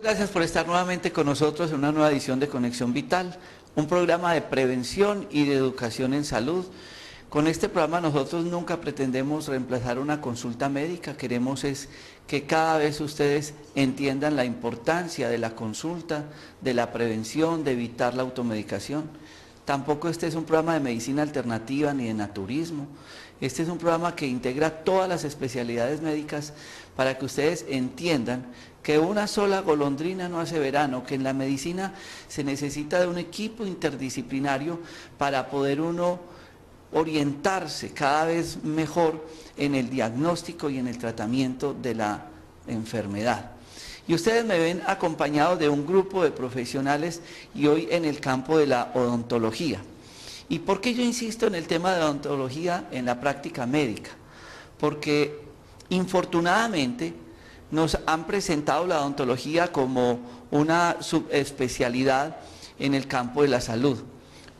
Gracias por estar nuevamente con nosotros en una nueva edición de Conexión Vital, un programa de prevención y de educación en salud. Con este programa nosotros nunca pretendemos reemplazar una consulta médica, queremos es que cada vez ustedes entiendan la importancia de la consulta, de la prevención, de evitar la automedicación. Tampoco este es un programa de medicina alternativa ni de naturismo. Este es un programa que integra todas las especialidades médicas para que ustedes entiendan que una sola golondrina no hace verano, que en la medicina se necesita de un equipo interdisciplinario para poder uno orientarse cada vez mejor en el diagnóstico y en el tratamiento de la enfermedad. Y ustedes me ven acompañado de un grupo de profesionales y hoy en el campo de la odontología. ¿Y por qué yo insisto en el tema de la odontología en la práctica médica? Porque infortunadamente nos han presentado la odontología como una subespecialidad en el campo de la salud.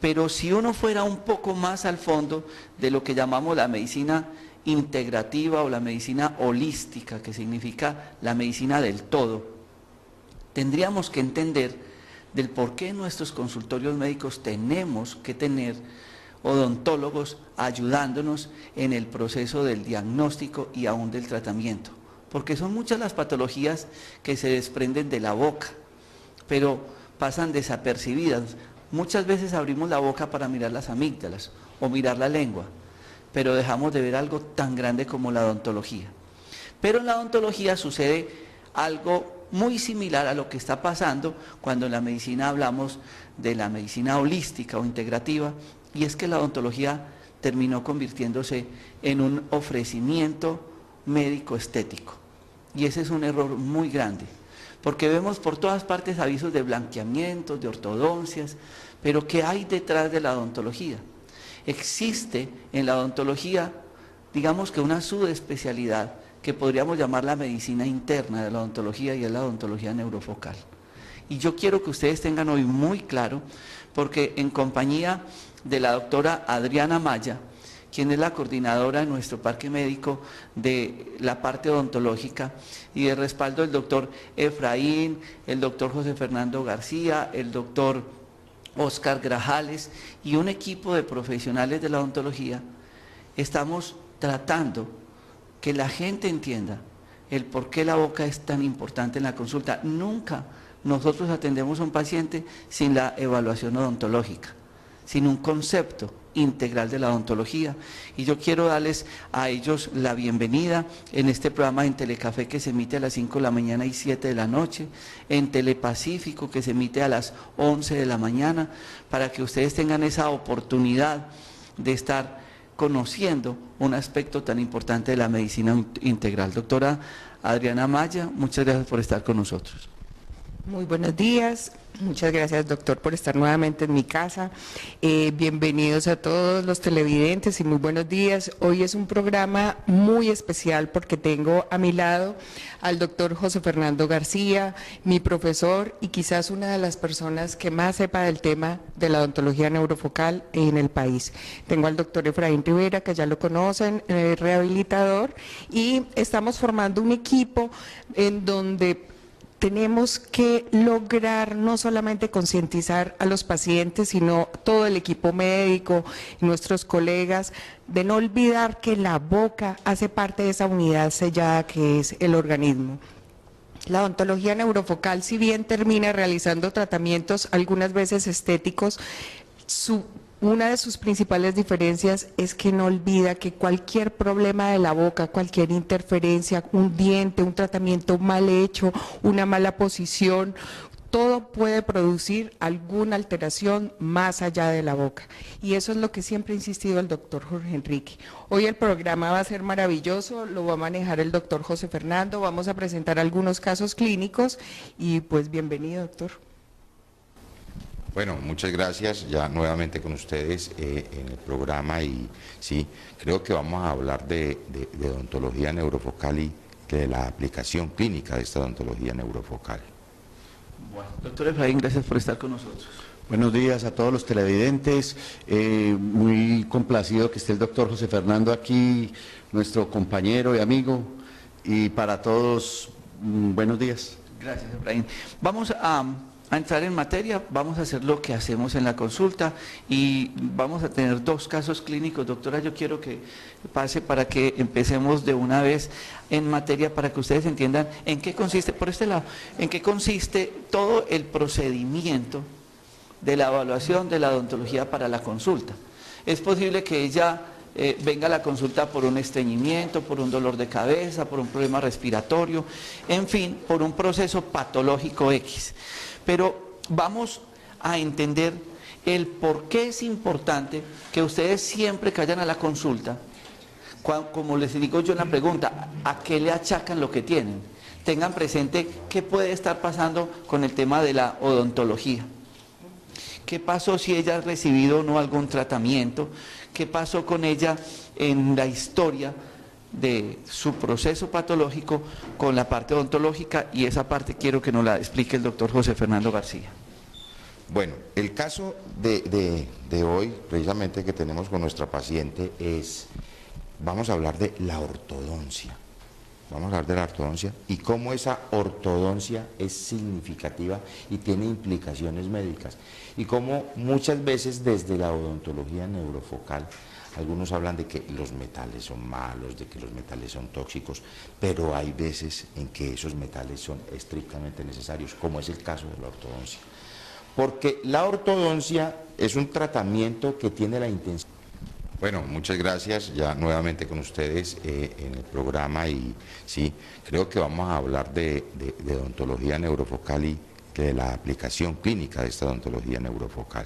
Pero si uno fuera un poco más al fondo de lo que llamamos la medicina integrativa o la medicina holística, que significa la medicina del todo, tendríamos que entender del por qué en nuestros consultorios médicos tenemos que tener odontólogos ayudándonos en el proceso del diagnóstico y aún del tratamiento. Porque son muchas las patologías que se desprenden de la boca, pero pasan desapercibidas. Muchas veces abrimos la boca para mirar las amígdalas o mirar la lengua, pero dejamos de ver algo tan grande como la odontología. Pero en la odontología sucede algo muy similar a lo que está pasando cuando en la medicina hablamos de la medicina holística o integrativa, y es que la odontología terminó convirtiéndose en un ofrecimiento médico estético. Y ese es un error muy grande, porque vemos por todas partes avisos de blanqueamientos, de ortodoncias, pero ¿qué hay detrás de la odontología? Existe en la odontología, digamos que una subespecialidad que podríamos llamar la medicina interna de la odontología, y es la odontología neurofocal. Y yo quiero que ustedes tengan hoy muy claro, porque en compañía de la doctora Adriana Maya, quien es la coordinadora de nuestro parque médico de la parte odontológica, y de respaldo el doctor Efraín, el doctor José Fernando García, el doctor Oscar Grajales y un equipo de profesionales de la odontología, estamos tratando que la gente entienda el por qué la boca es tan importante en la consulta. Nunca nosotros atendemos a un paciente sin la evaluación odontológica, sin un concepto integral de la odontología, y yo quiero darles a ellos la bienvenida en este programa en Telecafé, que se emite a las 5 de la mañana y 7 de la noche, en Telepacífico, que se emite a las 11 de la mañana, para que ustedes tengan esa oportunidad de estar conociendo un aspecto tan importante de la medicina integral. Doctora Adriana Maya, muchas gracias por estar con nosotros. Muy buenos días, muchas gracias doctor por estar nuevamente en mi casa, bienvenidos a todos los televidentes y muy buenos días. Hoy es un programa muy especial porque tengo a mi lado al doctor José Fernando García, mi profesor y quizás una de las personas que más sepa del tema de la odontología neurofocal en el país. Tengo al doctor Efraín Rivera, que ya lo conocen, rehabilitador, y estamos formando un equipo en donde tenemos que lograr no solamente concientizar a los pacientes, sino todo el equipo médico y nuestros colegas, de no olvidar que la boca hace parte de esa unidad sellada que es el organismo. La odontología neurofocal, si bien termina realizando tratamientos algunas veces estéticos, una de sus principales diferencias es que no olvida que cualquier problema de la boca, cualquier interferencia, un diente, un tratamiento mal hecho, una mala posición, todo puede producir alguna alteración más allá de la boca. Y eso es lo que siempre ha insistido el doctor Jorge Enrique. Hoy el programa va a ser maravilloso, lo va a manejar el doctor José Fernando, vamos a presentar algunos casos clínicos y pues bienvenido, doctor. Bueno, muchas gracias ya nuevamente con ustedes en el programa, y sí, creo que vamos a hablar de odontología neurofocal y de la aplicación clínica de esta odontología neurofocal. Bueno, doctor Efraín, gracias por estar con nosotros. Buenos días a todos los televidentes, muy complacido que esté el doctor José Fernando aquí, nuestro compañero y amigo, y para todos, buenos días. Gracias, Efraín. Vamos a entrar en materia, vamos a hacer lo que hacemos en la consulta y vamos a tener dos casos clínicos. Doctora, yo quiero que pase para que empecemos de una vez en materia para que ustedes entiendan en qué consiste, por este lado, en qué consiste todo el procedimiento de la evaluación de la odontología para la consulta. Es posible que ella venga a la consulta por un estreñimiento, por un dolor de cabeza, por un problema respiratorio, en fin, por un proceso patológico X. Pero vamos a entender el por qué es importante que ustedes siempre que vayan a la consulta, como les digo yo en la pregunta, ¿a qué le achacan lo que tienen? Tengan presente qué puede estar pasando con el tema de la odontología. ¿Qué pasó si ella ha recibido o no algún tratamiento? ¿Qué pasó con ella en la historia de su proceso patológico con la parte odontológica? Y esa parte quiero que nos la explique el doctor José Fernando García. Bueno, el caso de hoy, precisamente que tenemos con nuestra paciente, vamos a hablar de la ortodoncia. Vamos a hablar de la ortodoncia y cómo esa ortodoncia es significativa y tiene implicaciones médicas. Y cómo muchas veces desde la odontología neurofocal, algunos hablan de que los metales son malos, de que los metales son tóxicos, pero hay veces en que esos metales son estrictamente necesarios, como es el caso de la ortodoncia. Porque la ortodoncia es un tratamiento que tiene la intención. Bueno, muchas gracias ya nuevamente con ustedes en el programa y sí, creo que vamos a hablar de odontología neurofocal y de la aplicación clínica de esta odontología neurofocal.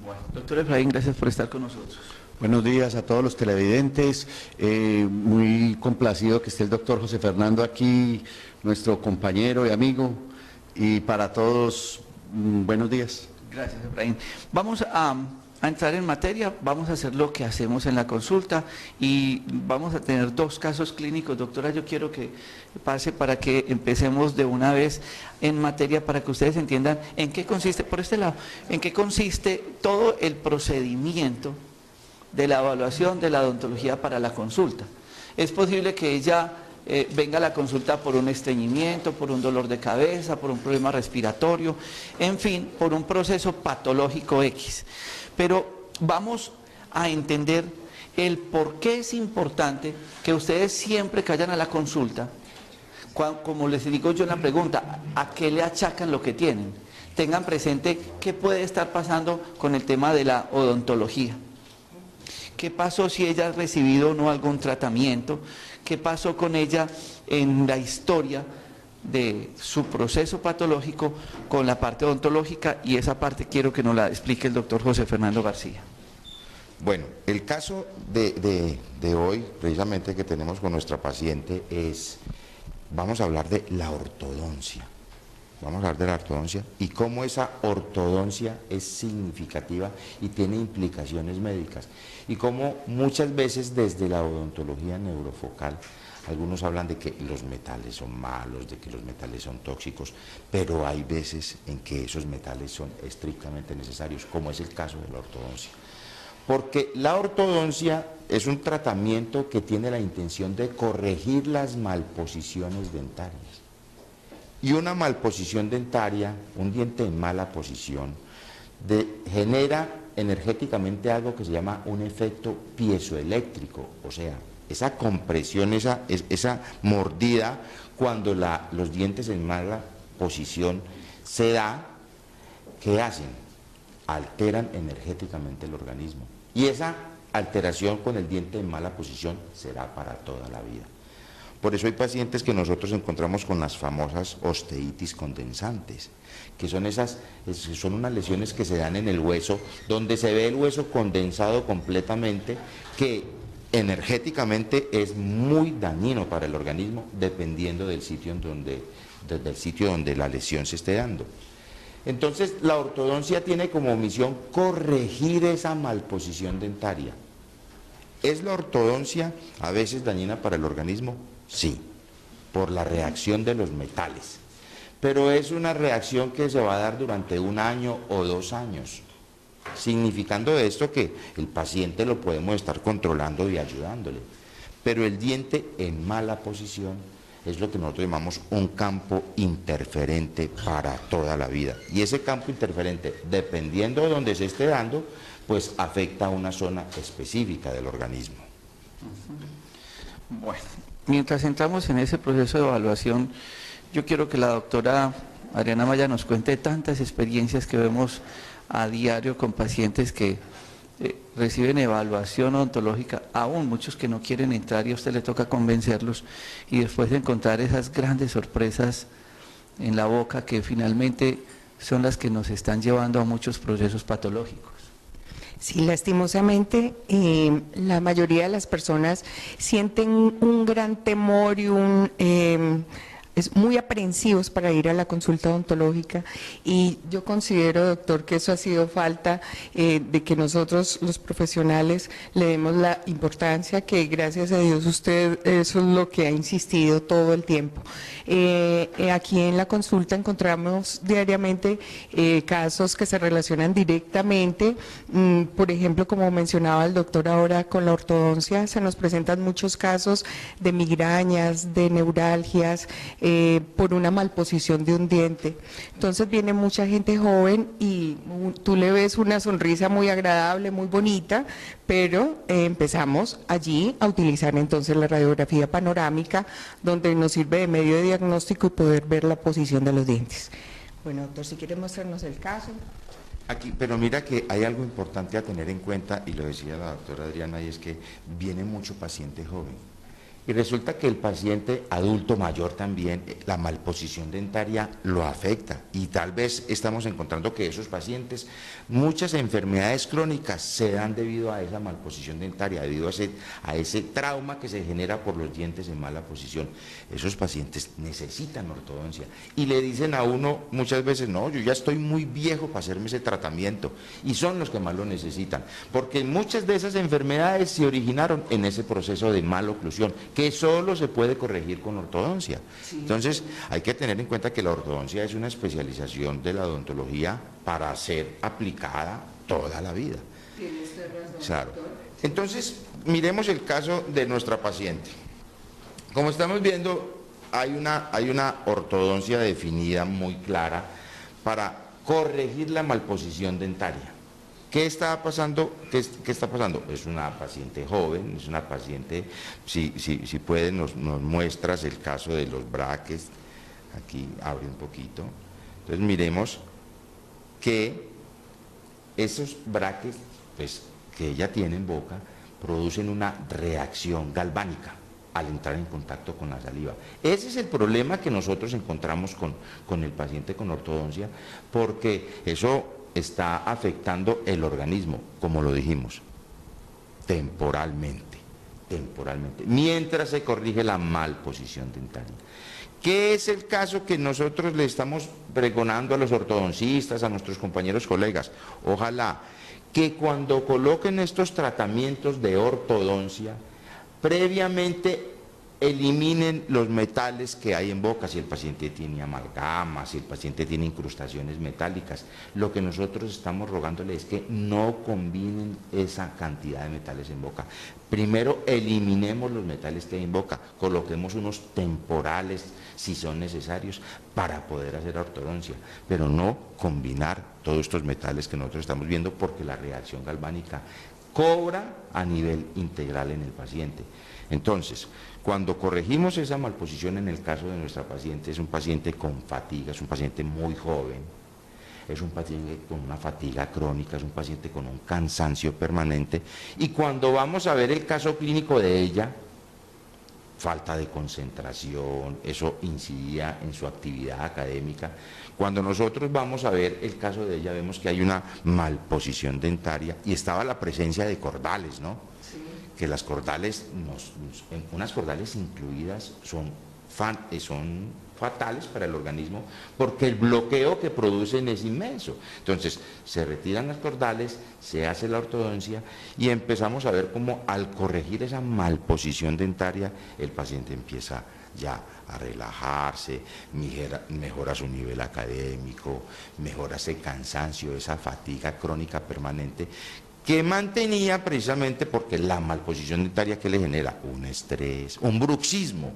Bueno, doctor Efraín, gracias por estar con nosotros. Buenos días a todos los televidentes, muy complacido que esté el doctor José Fernando aquí, nuestro compañero y amigo, y para todos, buenos días. Gracias, Efraín. Vamos a entrar en materia, vamos a hacer lo que hacemos en la consulta y vamos a tener dos casos clínicos. Doctora, yo quiero que pase para que empecemos de una vez en materia para que ustedes entiendan en qué consiste, por este lado, en qué consiste todo el procedimiento de la evaluación de la odontología para la consulta. Es posible que ella venga a la consulta por un estreñimiento, por un dolor de cabeza, por un problema respiratorio, en fin, por un proceso patológico X. Pero vamos a entender el por qué es importante que ustedes siempre que vayan a la consulta, como les digo yo en la pregunta, ¿a qué le achacan lo que tienen? Tengan presente qué puede estar pasando con el tema de la odontología. ¿Qué pasó si ella ha recibido o no algún tratamiento? ¿Qué pasó con ella en la historia de su proceso patológico con la parte odontológica? Y esa parte quiero que nos la explique el doctor José Fernando García. Bueno, el caso de hoy, precisamente que tenemos con nuestra paciente, vamos a hablar de la ortodoncia. Vamos a hablar de la ortodoncia y cómo esa ortodoncia es significativa y tiene implicaciones médicas. Y cómo muchas veces desde la odontología neurofocal, algunos hablan de que los metales son malos, de que los metales son tóxicos, pero hay veces en que esos metales son estrictamente necesarios, como es el caso de la ortodoncia. Porque la ortodoncia es un tratamiento que tiene la intención de corregir las malposiciones dentarias. Y una malposición dentaria, un diente en mala posición, genera energéticamente algo que se llama un efecto piezoeléctrico, o sea, esa compresión, esa mordida, cuando los dientes en mala posición se da, ¿qué hacen? Alteran energéticamente el organismo. Y esa alteración con el diente en mala posición será para toda la vida. Por eso hay pacientes que nosotros encontramos con las famosas osteitis condensantes, que son unas lesiones que se dan en el hueso, donde se ve el hueso condensado completamente, que energéticamente es muy dañino para el organismo, dependiendo del sitio donde la lesión se esté dando. Entonces, la ortodoncia tiene como misión corregir esa malposición dentaria. ¿Es la ortodoncia a veces dañina para el organismo? Sí, por la reacción de los metales. Pero es una reacción que se va a dar durante 1 año o 2 años, significando esto que el paciente lo podemos estar controlando y ayudándole. Pero el diente en mala posición es lo que nosotros llamamos un campo interferente para toda la vida. Y ese campo interferente, dependiendo de donde se esté dando, pues afecta a una zona específica del organismo. Bueno, mientras entramos en ese proceso de evaluación, yo quiero que la doctora Adriana Maya nos cuente tantas experiencias que vemos a diario con pacientes que reciben evaluación odontológica, aún muchos que no quieren entrar y a usted le toca convencerlos, y después de encontrar esas grandes sorpresas en la boca que finalmente son las que nos están llevando a muchos procesos patológicos. Sí, lastimosamente, la mayoría de las personas sienten un gran temor y es muy aprensivos para ir a la consulta odontológica, y yo considero, doctor, que eso ha sido falta de que nosotros los profesionales le demos la importancia que, gracias a Dios, usted eso es lo que ha insistido todo el tiempo. Aquí en la consulta encontramos diariamente casos que se relacionan directamente, por ejemplo, como mencionaba el doctor ahora con la ortodoncia, se nos presentan muchos casos de migrañas, de neuralgias, por una malposición de un diente. Entonces viene mucha gente joven y tú le ves una sonrisa muy agradable, muy bonita, pero empezamos allí a utilizar entonces la radiografía panorámica, donde nos sirve de medio de diagnóstico y poder ver la posición de los dientes. Bueno, doctor, si quiere mostrarnos el caso. Aquí, pero mira que hay algo importante a tener en cuenta, y lo decía la doctora Adriana, y es que viene mucho paciente joven. Y resulta que el paciente adulto mayor también, la malposición dentaria lo afecta, y tal vez estamos encontrando que esos pacientes, muchas enfermedades crónicas se dan debido a esa malposición dentaria, debido a ese trauma que se genera por los dientes en mala posición. Esos pacientes necesitan ortodoncia y le dicen a uno muchas veces: no, yo ya estoy muy viejo para hacerme ese tratamiento, y son los que más lo necesitan, porque muchas de esas enfermedades se originaron en ese proceso de maloclusión, que solo se puede corregir con ortodoncia. Sí. Entonces, hay que tener en cuenta que la ortodoncia es una especialización de la odontología para ser aplicada toda la vida. ¿Tiene usted razón, claro. doctor? Entonces, miremos el caso de nuestra paciente. Como estamos viendo, hay una ortodoncia definida muy clara para corregir la malposición dentaria. ¿Qué está pasando? ¿Qué está pasando? Es una paciente joven, es una paciente, si puedes nos muestras el caso de los brackets, aquí abre un poquito. Entonces miremos que esos brackets, pues, que ella tiene en boca, producen una reacción galvánica al entrar en contacto con la saliva. Ese es el problema que nosotros encontramos con el paciente con ortodoncia, porque eso está afectando el organismo, como lo dijimos, temporalmente, mientras se corrige la malposición dentaria. ¿Qué es el caso que nosotros le estamos pregonando a los ortodoncistas, a nuestros compañeros colegas? Ojalá que cuando coloquen estos tratamientos de ortodoncia, previamente eliminen los metales que hay en boca, si el paciente tiene amalgama, si el paciente tiene incrustaciones metálicas. Lo que nosotros estamos rogándole es que no combinen esa cantidad de metales en boca. Primero eliminemos los metales que hay en boca, coloquemos unos temporales si son necesarios para poder hacer ortodoncia, pero no combinar todos estos metales que nosotros estamos viendo, porque la reacción galvánica cobra a nivel integral en el paciente. Entonces, cuando corregimos esa malposición, en el caso de nuestra paciente, es un paciente con fatiga, es un paciente muy joven, es un paciente con una fatiga crónica, es un paciente con un cansancio permanente, y cuando vamos a ver el caso clínico de ella, falta de concentración, eso incidía en su actividad académica. Cuando nosotros vamos a ver el caso de ella, vemos que hay una malposición dentaria y estaba la presencia de cordales, ¿no? Sí. Que las cordales, unas cordales incluidas son fatales para el organismo, porque el bloqueo que producen es inmenso. Entonces, se retiran las cordales, se hace la ortodoncia y empezamos a ver cómo al corregir esa malposición dentaria, el paciente empieza ya a relajarse, mejora su nivel académico, mejora ese cansancio, esa fatiga crónica permanente que mantenía precisamente porque la malposición dentaria que le genera un estrés, un bruxismo.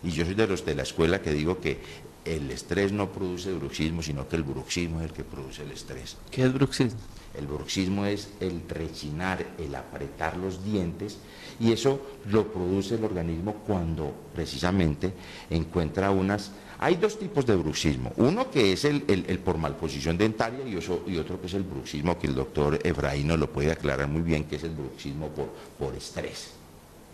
Y yo soy de los de la escuela que digo que el estrés no produce bruxismo, sino que el bruxismo es el que produce el estrés. ¿Qué es bruxismo? El bruxismo es el rechinar, el apretar los dientes, y eso lo produce el organismo cuando precisamente encuentra unas... Hay dos tipos de bruxismo, uno que es el por malposición dentaria y otro que es el bruxismo que el doctor Efraín nos lo puede aclarar muy bien, que es el bruxismo por estrés.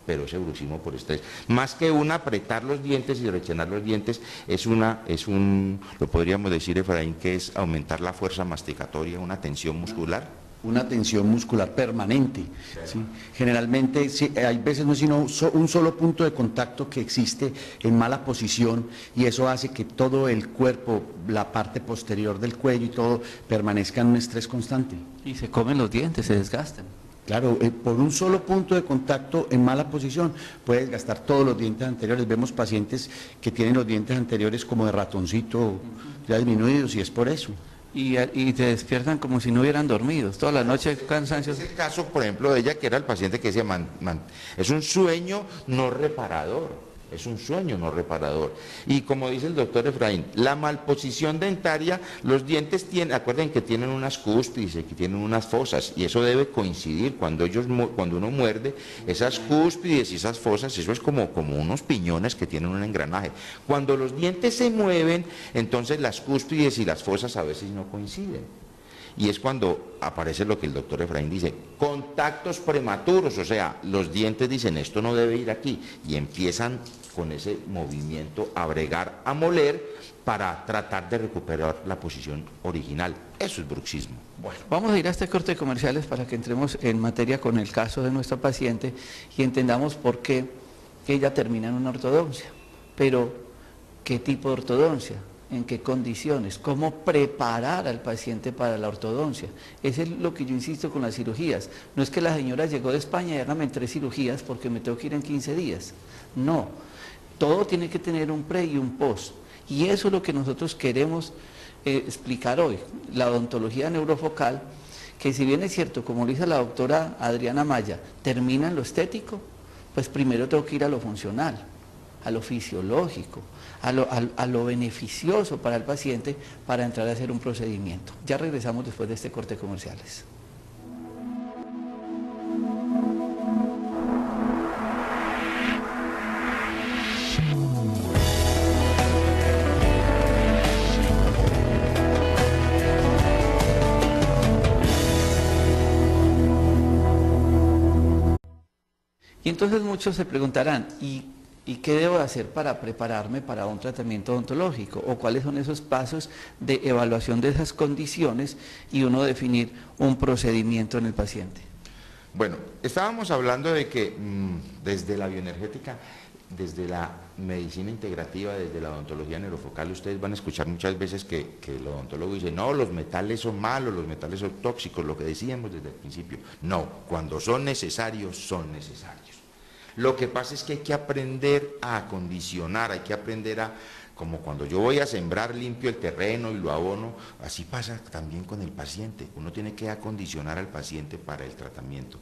Pero ese bruxismo por estrés, más que apretar los dientes y rechinar los dientes, lo podríamos decir, Efraín, que es aumentar la fuerza masticatoria, una tensión muscular. Una tensión muscular permanente. ¿Sí? Generalmente sí, hay veces no es sino un solo punto de contacto que existe en mala posición, y eso hace que todo el cuerpo, la parte posterior del cuello y todo permanezca en un estrés constante. Y se comen los dientes, se desgastan. Claro, por un solo punto de contacto en mala posición puede desgastar todos los dientes anteriores. Vemos pacientes que tienen los dientes anteriores como de ratoncito, ya disminuidos, y es por eso. Y te despiertan como si no hubieran dormido, toda la noche cansancio. Es el caso, por ejemplo, de ella, que era el paciente que decía, es un sueño no reparador. Es un sueño no reparador. Y como dice el doctor Efraín, la malposición dentaria, los dientes acuerden que tienen unas cúspides y que tienen unas fosas, y eso debe coincidir. Cuando uno muerde, esas cúspides y esas fosas, eso es como unos piñones que tienen un engranaje. Cuando los dientes se mueven, entonces las cúspides y las fosas a veces no coinciden. Y es cuando aparece lo que el doctor Efraín dice, contactos prematuros, o sea, los dientes dicen, esto no debe ir aquí, y empiezan con ese movimiento a bregar, a moler, para tratar de recuperar la posición original. Eso es bruxismo. Bueno, vamos a ir a este corte de comerciales para que entremos en materia con el caso de nuestra paciente y entendamos por qué ella termina en una ortodoncia. Pero, ¿qué tipo de ortodoncia? ¿En qué condiciones? ¿Cómo preparar al paciente para la ortodoncia? Eso es lo que yo insisto con las cirugías. No es que la señora llegó de España y hágame 3 cirugías porque me tengo que ir en 15 días. No, todo tiene que tener un pre y un post. Y eso es lo que nosotros queremos explicar hoy. La odontología neurofocal, que si bien es cierto, como lo dice la doctora Adriana Maya, termina en lo estético, pues primero tengo que ir a lo funcional, a lo fisiológico, a lo beneficioso para el paciente para entrar a hacer un procedimiento. Ya regresamos después de este corte de comerciales. Y entonces muchos se preguntarán, ¿y qué debo hacer para prepararme para un tratamiento odontológico? ¿O cuáles son esos pasos de evaluación de esas condiciones y uno definir un procedimiento en el paciente? Bueno, estábamos hablando de que desde la bioenergética, desde la medicina integrativa, desde la odontología neurofocal, ustedes van a escuchar muchas veces que el odontólogo dice, no, los metales son malos, los metales son tóxicos, lo que decíamos desde el principio. No, cuando son necesarios, son necesarios. Lo que pasa es que hay que aprender a acondicionar, hay que aprender como cuando yo voy a sembrar, limpio el terreno y lo abono, así pasa también con el paciente. Uno tiene que acondicionar al paciente para el tratamiento.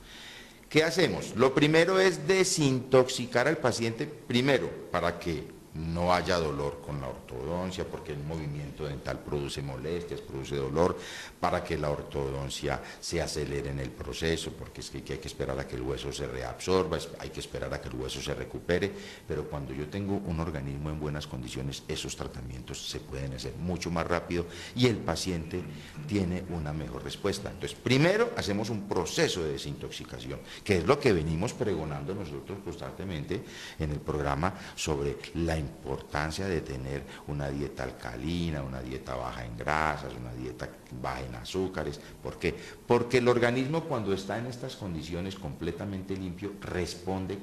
¿Qué hacemos? Lo primero es desintoxicar al paciente, primero, para que no haya dolor con la ortodoncia, porque el movimiento dental produce molestias, produce dolor, para que la ortodoncia se acelere en el proceso, porque es que hay que esperar a que el hueso se reabsorba, hay que esperar a que el hueso se recupere, pero cuando yo tengo un organismo en buenas condiciones, esos tratamientos se pueden hacer mucho más rápido y el paciente tiene una mejor respuesta. Entonces, primero hacemos un proceso de desintoxicación, que es lo que venimos pregonando nosotros constantemente en el programa sobre la importancia de tener una dieta alcalina, una dieta baja en grasas, una dieta baja en azúcares. ¿Por qué? Porque el organismo, cuando está en estas condiciones completamente limpio, responde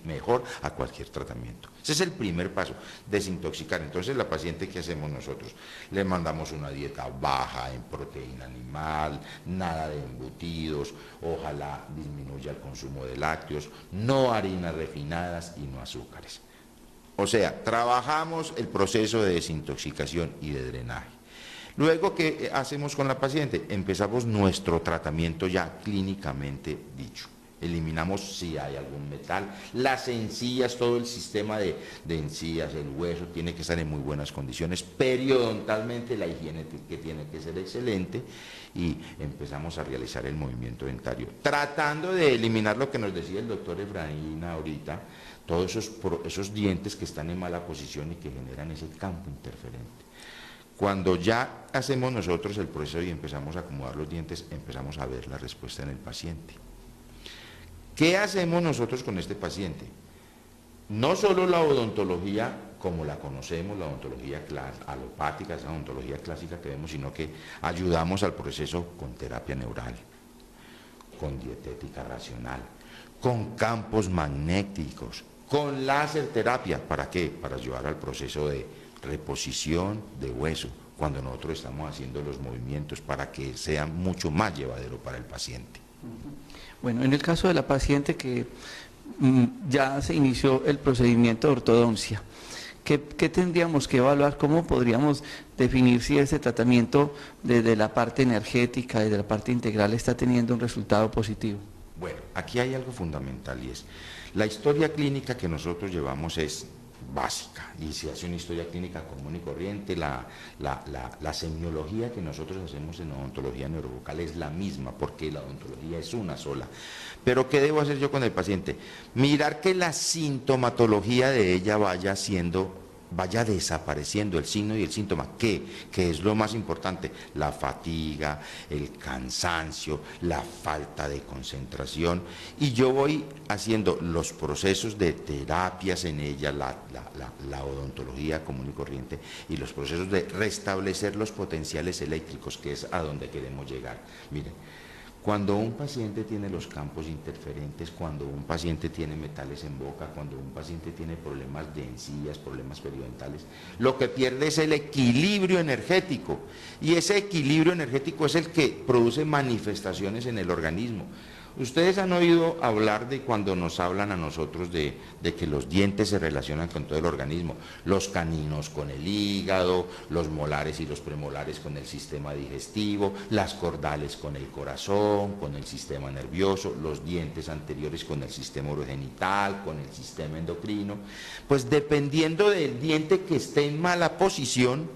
mejor a cualquier tratamiento. Ese es el primer paso, desintoxicar. Entonces, la paciente, ¿qué hacemos nosotros? Le mandamos una dieta baja en proteína animal, nada de embutidos, ojalá disminuya el consumo de lácteos, no harinas refinadas y no azúcares. O sea, trabajamos el proceso de desintoxicación y de drenaje. Luego, ¿qué hacemos con la paciente? Empezamos nuestro tratamiento ya clínicamente dicho. eliminamos si hay algún metal, las encías, todo el sistema de encías, el hueso tiene que estar en muy buenas condiciones, periodontalmente la higiene que tiene que ser excelente y empezamos a realizar el movimiento dentario, tratando de eliminar lo que nos decía el doctor Efraín ahorita, todos esos dientes que están en mala posición y que generan ese campo interferente. Cuando ya hacemos nosotros el proceso y empezamos a acomodar los dientes, empezamos a ver la respuesta en el paciente. ¿Qué hacemos nosotros con este paciente? No solo la odontología como la conocemos, la odontología alopática, esa odontología clásica que vemos, sino que ayudamos al proceso con terapia neural, con dietética racional, con campos magnéticos, con láser terapia. ¿Para qué? Para ayudar al proceso de reposición de hueso, cuando nosotros estamos haciendo los movimientos para que sea mucho más llevadero para el paciente. Bueno, en el caso de la paciente que ya se inició el procedimiento de ortodoncia, ¿qué tendríamos que evaluar? ¿Cómo podríamos definir si ese tratamiento desde la parte energética, desde la parte integral, está teniendo un resultado positivo? Bueno, aquí hay algo fundamental y es, la historia clínica que nosotros llevamos es básica y se hace una historia clínica común y corriente, la semiología que nosotros hacemos en odontología neurovocal es la misma porque la odontología es una sola. Pero ¿qué debo hacer yo con el paciente? Mirar que la sintomatología de ella vaya desapareciendo, el signo y el síntoma, que es lo más importante, la fatiga, el cansancio, la falta de concentración, y yo voy haciendo los procesos de terapias en ella, la odontología común y corriente, y los procesos de restablecer los potenciales eléctricos, que es a donde queremos llegar. Miren, cuando un paciente tiene los campos interferentes, cuando un paciente tiene metales en boca, cuando un paciente tiene problemas de encías, problemas periodontales, lo que pierde es el equilibrio energético. Y ese equilibrio energético es el que produce manifestaciones en el organismo. Ustedes han oído hablar de cuando nos hablan a nosotros de que los dientes se relacionan con todo el organismo, los caninos con el hígado, los molares y los premolares con el sistema digestivo, las cordales con el corazón, con el sistema nervioso, los dientes anteriores con el sistema urogenital, con el sistema endocrino. Pues dependiendo del diente que esté en mala posición,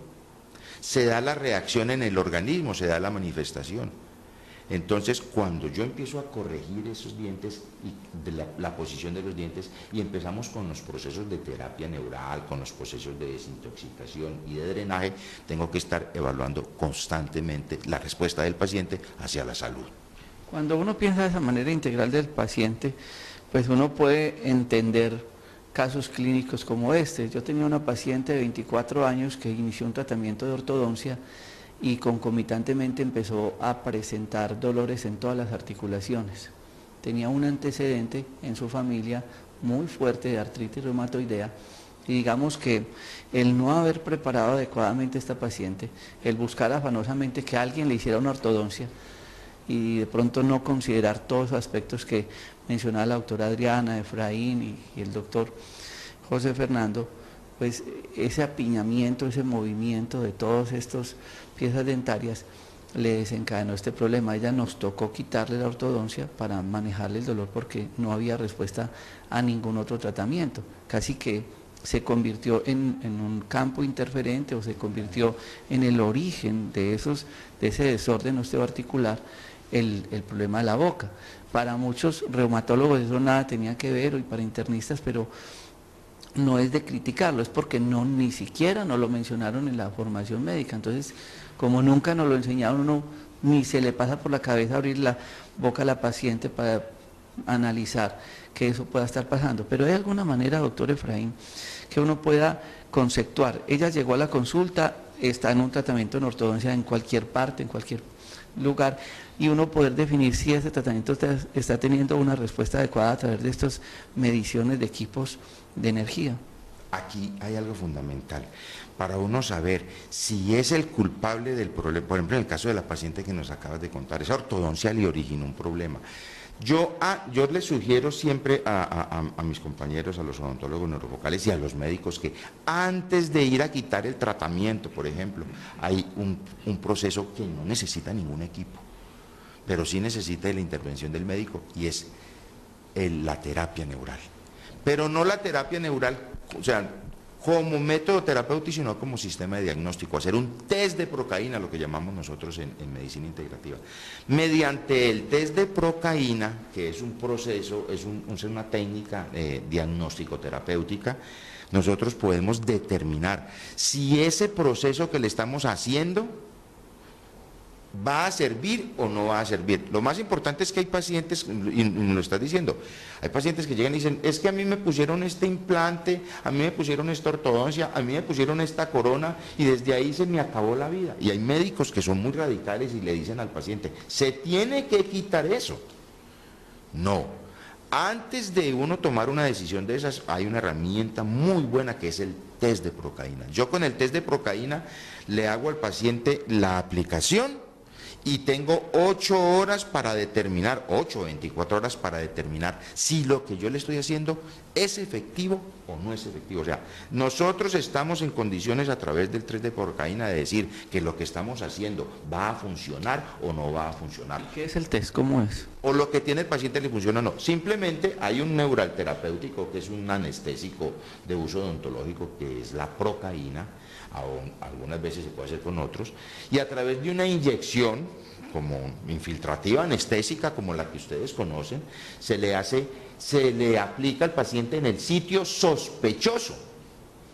se da la reacción en el organismo, se da la manifestación. Entonces, cuando yo empiezo a corregir esos dientes y de la posición de los dientes y empezamos con los procesos de terapia neural, con los procesos de desintoxicación y de drenaje, tengo que estar evaluando constantemente la respuesta del paciente hacia la salud. Cuando uno piensa de esa manera integral del paciente, pues uno puede entender casos clínicos como este. Yo tenía una paciente de 24 años que inició un tratamiento de ortodoncia y concomitantemente empezó a presentar dolores en todas las articulaciones. Tenía un antecedente en su familia muy fuerte de artritis reumatoidea y digamos que el no haber preparado adecuadamente a esta paciente, el buscar afanosamente que alguien le hiciera una ortodoncia y de pronto no considerar todos los aspectos que mencionaba la doctora Adriana, Efraín y el doctor José Fernando, pues ese apiñamiento, ese movimiento de todas estas piezas dentarias le desencadenó este problema. Ella nos tocó quitarle la ortodoncia para manejarle el dolor porque no había respuesta a ningún otro tratamiento. Casi que se convirtió en un campo interferente o se convirtió en el origen de ese desorden osteoarticular, el problema de la boca. Para muchos reumatólogos eso nada tenía que ver, y para internistas, pero no es de criticarlo, es porque ni siquiera nos lo mencionaron en la formación médica. Entonces, como nunca nos lo enseñaron, uno ni se le pasa por la cabeza abrir la boca a la paciente para analizar que eso pueda estar pasando. Pero hay alguna manera, doctor Efraín, que uno pueda conceptuar. Ella llegó a la consulta, está en un tratamiento en ortodoncia en cualquier parte, en cualquier lugar, y uno poder definir si ese tratamiento está teniendo una respuesta adecuada a través de estas mediciones de equipos de energía. Aquí hay algo fundamental para uno saber si es el culpable del problema. Por ejemplo, en el caso de la paciente que nos acabas de contar, esa ortodoncia le originó un problema. Yo les sugiero siempre a mis compañeros, a los odontólogos neurovocales y a los médicos que antes de ir a quitar el tratamiento, por ejemplo, hay un proceso que no necesita ningún equipo, pero sí necesita de la intervención del médico, y es la terapia neural. Pero no la terapia neural, o sea, como método terapéutico, sino como sistema de diagnóstico, hacer un test de procaína, lo que llamamos nosotros en medicina integrativa. Mediante el test de procaína, que es un proceso, es una técnica diagnóstico-terapéutica, nosotros podemos determinar si ese proceso que le estamos haciendo ¿va a servir o no va a servir? Lo más importante es que hay pacientes, y me lo estás diciendo, hay pacientes que llegan y dicen, es que a mí me pusieron este implante, a mí me pusieron esta ortodoncia, a mí me pusieron esta corona y desde ahí se me acabó la vida. Y hay médicos que son muy radicales y le dicen al paciente, se tiene que quitar eso. No. Antes de uno tomar una decisión de esas, hay una herramienta muy buena que es el test de procaína. Yo con el test de procaína le hago al paciente la aplicación y tengo 8 horas para determinar, 8 o 24 horas para determinar si lo que yo le estoy haciendo es efectivo o no es efectivo. O sea, nosotros estamos en condiciones a través del test de procaína de decir que lo que estamos haciendo va a funcionar o no va a funcionar. ¿Qué es el test? ¿Cómo es? O lo que tiene el paciente le funciona o no. Simplemente hay un neural terapéutico que es un anestésico de uso odontológico que es la procaína, algunas veces se puede hacer con otros, y a través de una inyección como infiltrativa anestésica como la que ustedes conocen, se le aplica al paciente en el sitio sospechoso,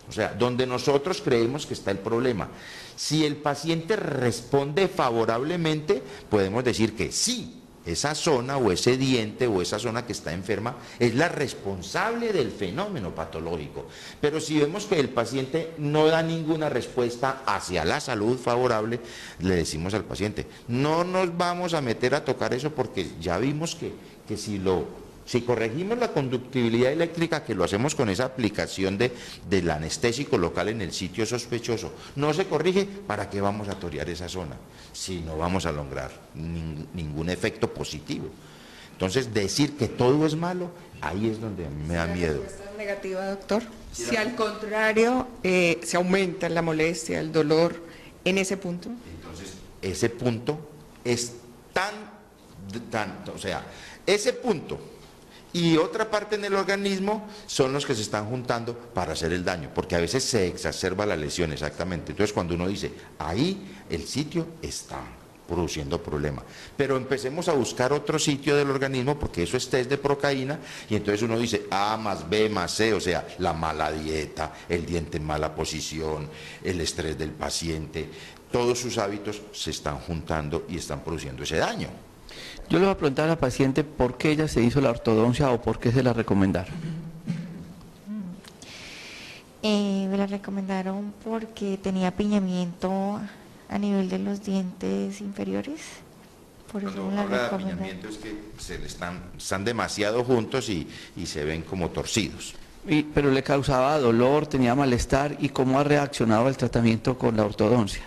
o sea, donde nosotros creemos que está el problema. Si el paciente responde favorablemente, podemos decir que sí, esa zona o ese diente o esa zona que está enferma es la responsable del fenómeno patológico. Pero si vemos que el paciente no da ninguna respuesta hacia la salud favorable, le decimos al paciente, no nos vamos a meter a tocar eso porque ya vimos que si corregimos la conductibilidad eléctrica, que lo hacemos con esa aplicación del anestésico local en el sitio sospechoso, no se corrige, ¿para qué vamos a torear esa zona? Si no vamos a lograr ningún efecto positivo. Entonces, decir que todo es malo, ahí es donde a mí me da miedo. ¿La respuesta es negativa, doctor? Si al contrario se aumenta la molestia, el dolor, en ese punto. Entonces, ese punto es o sea, ese punto y otra parte en el organismo son los que se están juntando para hacer el daño, porque a veces se exacerba la lesión, exactamente. Entonces cuando uno dice, ahí el sitio está produciendo problema, pero empecemos a buscar otro sitio del organismo, porque eso es test de procaína, y entonces uno dice A más B más C, o sea, la mala dieta, el diente en mala posición, el estrés del paciente, todos sus hábitos se están juntando y están produciendo ese daño. Yo le voy a preguntar a la paciente por qué ella se hizo la ortodoncia o por qué se la recomendaron. Me la recomendaron porque tenía apiñamiento a nivel de los dientes inferiores. Por eso Cuando me la habla de recomendaron. apiñamiento es que están demasiado juntos y se ven como torcidos. Pero le causaba dolor, tenía malestar, ¿y cómo ha reaccionado al tratamiento con la ortodoncia?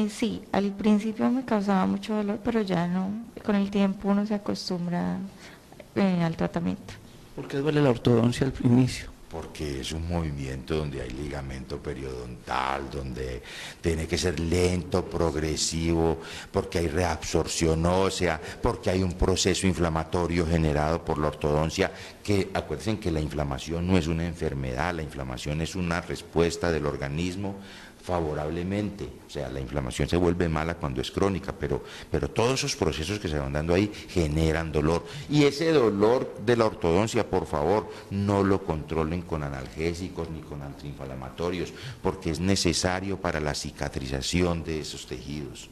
Sí, al principio me causaba mucho dolor, pero ya no. Con el tiempo uno se acostumbra al tratamiento. ¿Por qué duele la ortodoncia al inicio? Porque es un movimiento donde hay ligamento periodontal, donde tiene que ser lento, progresivo, porque hay reabsorción ósea, porque hay un proceso inflamatorio generado por la ortodoncia, que acuérdense que la inflamación no es una enfermedad, la inflamación es una respuesta del organismo favorablemente, o sea, la inflamación se vuelve mala cuando es crónica, pero todos esos procesos que se van dando ahí generan dolor, y ese dolor de la ortodoncia, por favor, no lo controlen con analgésicos ni con antiinflamatorios, porque es necesario para la cicatrización de esos tejidos.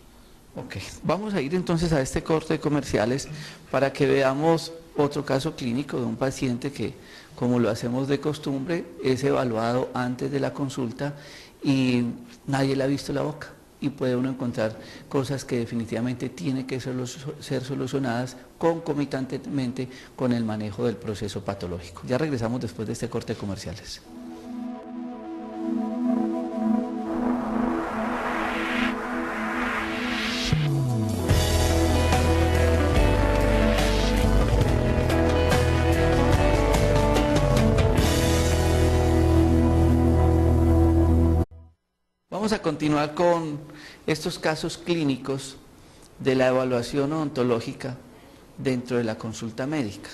Ok, vamos a ir entonces a este corte de comerciales para que veamos otro caso clínico de un paciente que, como lo hacemos de costumbre, es evaluado antes de la consulta y nadie le ha visto la boca, y puede uno encontrar cosas que definitivamente tienen que ser solucionadas concomitantemente con el manejo del proceso patológico. Ya regresamos después de este corte de comerciales. Vamos a continuar con estos casos clínicos de la evaluación odontológica dentro de la consulta médica.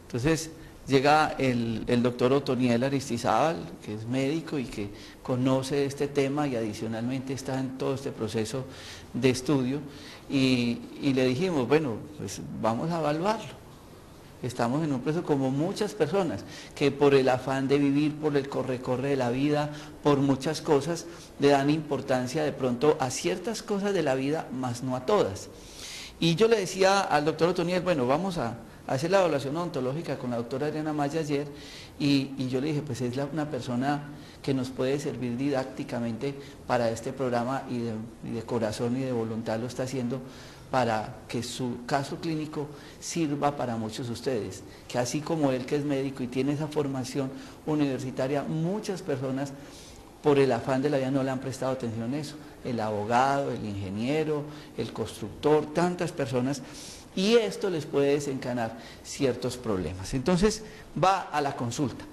Entonces llega el doctor Otoniel Aristizábal, que es médico y que conoce este tema y adicionalmente está en todo este proceso de estudio, y le dijimos, bueno, pues vamos a evaluarlo. Estamos en un proceso como muchas personas que por el afán de vivir, por el corre-corre de la vida, por muchas cosas, le dan importancia de pronto a ciertas cosas de la vida, más no a todas. Y yo le decía al doctor Otoniel, bueno, vamos a hacer la evaluación odontológica con la doctora Adriana Maya ayer, y yo le dije, pues es una persona que nos puede servir didácticamente para este programa, y de corazón y de voluntad lo está haciendo, para que su caso clínico sirva para muchos de ustedes, que así como él, que es médico y tiene esa formación universitaria, muchas personas por el afán de la vida no le han prestado atención a eso, el abogado, el ingeniero, el constructor, tantas personas, y esto les puede desencadenar ciertos problemas. Entonces va a la consulta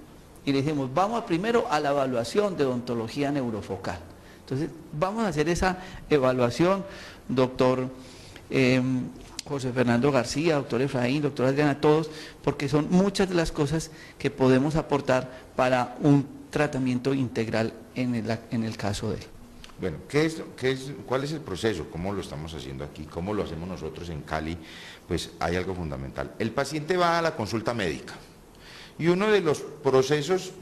y le dijimos, vamos primero a la evaluación de odontología neurofocal. Entonces vamos a hacer esa evaluación, doctor José Fernando García, doctor Efraín, doctor Adriana, todos, porque son muchas de las cosas que podemos aportar para un tratamiento integral en el caso de él. Bueno, ¿cuál es el proceso? ¿Cómo lo estamos haciendo aquí? ¿Cómo lo hacemos nosotros en Cali? Pues hay algo fundamental. El paciente va a la consulta médica y uno de los procesos